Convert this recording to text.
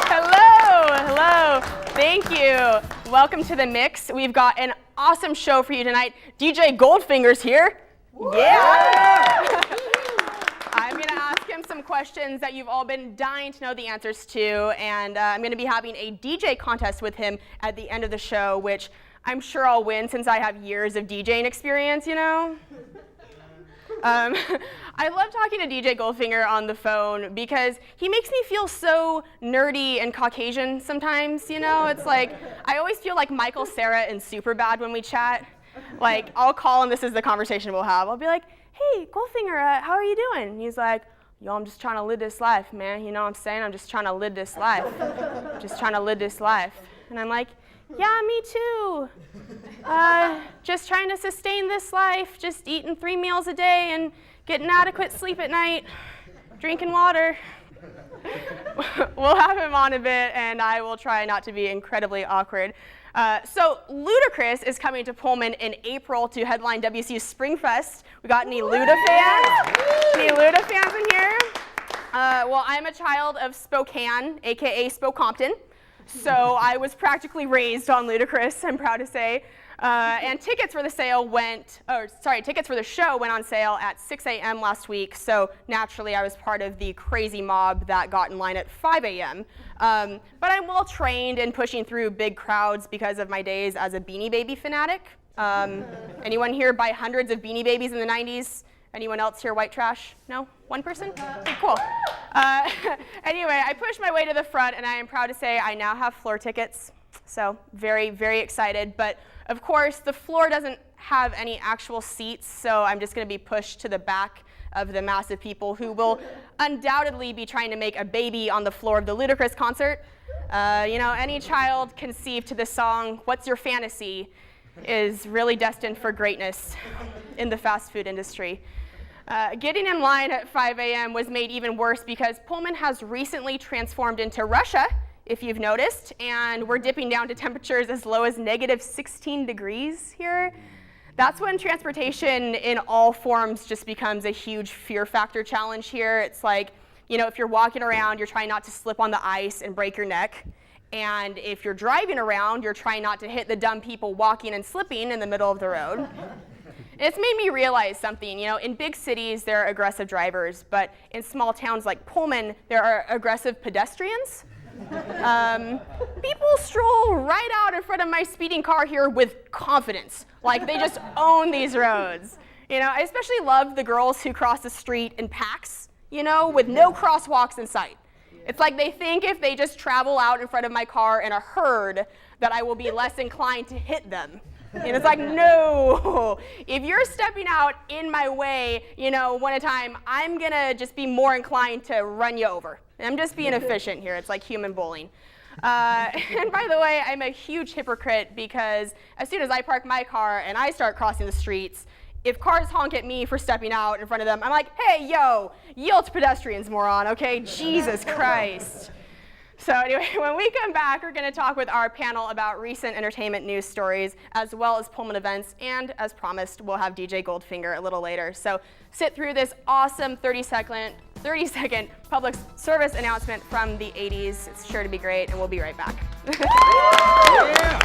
Hello. Thank you. Welcome to The Mix. We've got an awesome show for you tonight. DJ Goldfinger's here. Yeah. I'm going to ask him some questions that you've all been dying to know the answers to, and I'm going to be having a DJ contest with him at the end of the show, which I'm sure I'll win since I have years of DJing experience, you know? I love talking to DJ Goldfinger on the phone because he makes me feel so nerdy and Caucasian sometimes, you know? It's like, I always feel like Michael Cera in Superbad when we chat. Like, I'll call and this is the conversation we'll have. I'll be like, hey, Goldfinger, how are you doing? And he's like, yo, I'm just trying to live this life, man. You know what I'm saying? I'm just trying to live this life. Just trying to live this life. And I'm like, yeah, me too. Just trying to sustain this life, just eating 3 meals a day and getting adequate sleep at night, drinking water. We'll have him on a bit, and I will try not to be incredibly awkward. So Ludacris is coming to Pullman in April to headline WCU's Springfest. We got any Luda fans? Any Luda fans in here? Well, I'm a child of Spokane, aka Spokompton. So I was practically raised on Ludacris, I'm proud to say. And tickets for the show went on sale at 6 a.m. last week. So naturally, I was part of the crazy mob that got in line at 5 a.m. But I'm well trained in pushing through big crowds because of my days as a Beanie Baby fanatic. Anyone here buy hundreds of Beanie Babies in the 90s? Anyone else here white trash? No? One person? Okay, cool. Anyway, I pushed my way to the front, and I am proud to say I now have floor tickets. So very, very excited. But of course, the floor doesn't have any actual seats, so I'm just going to be pushed to the back of the massive people who will undoubtedly be trying to make a baby on the floor of the Ludacris concert. You know, any child conceived to this song, What's Your Fantasy, is really destined for greatness in the fast food industry. Getting in line at 5 a.m. was made even worse because Pullman has recently transformed into Russia, if you've noticed, and we're dipping down to temperatures as low as negative 16 degrees here. That's when transportation in all forms just becomes a huge fear factor challenge here. It's like, you know, if you're walking around, you're trying not to slip on the ice and break your neck. And if you're driving around, you're trying not to hit the dumb people walking and slipping in the middle of the road. It's made me realize something. You know, in big cities, there are aggressive drivers, but in small towns like Pullman, there are aggressive pedestrians. People stroll right out in front of my speeding car here with confidence, like they just own these roads. You know, I especially love the girls who cross the street in packs, you know, with no crosswalks in sight. It's like they think if they just travel out in front of my car in a herd that I will be less inclined to hit them. And it's like, no, if you're stepping out in my way, you know, one at a time, I'm gonna just be more inclined to run you over. And I'm just being efficient here. It's like human bullying. And by the way, I'm a huge hypocrite because as soon as I park my car and I start crossing the streets, if cars honk at me for stepping out in front of them, I'm like, hey, yo, yield to pedestrians, moron, okay? Jesus Christ. So anyway, when we come back, we're going to talk with our panel about recent entertainment news stories, as well as Pullman events, and as promised, we'll have DJ Goldfinger a little later. So sit through this awesome 30-second public service announcement from the 80s. It's sure to be great, and we'll be right back. Yeah.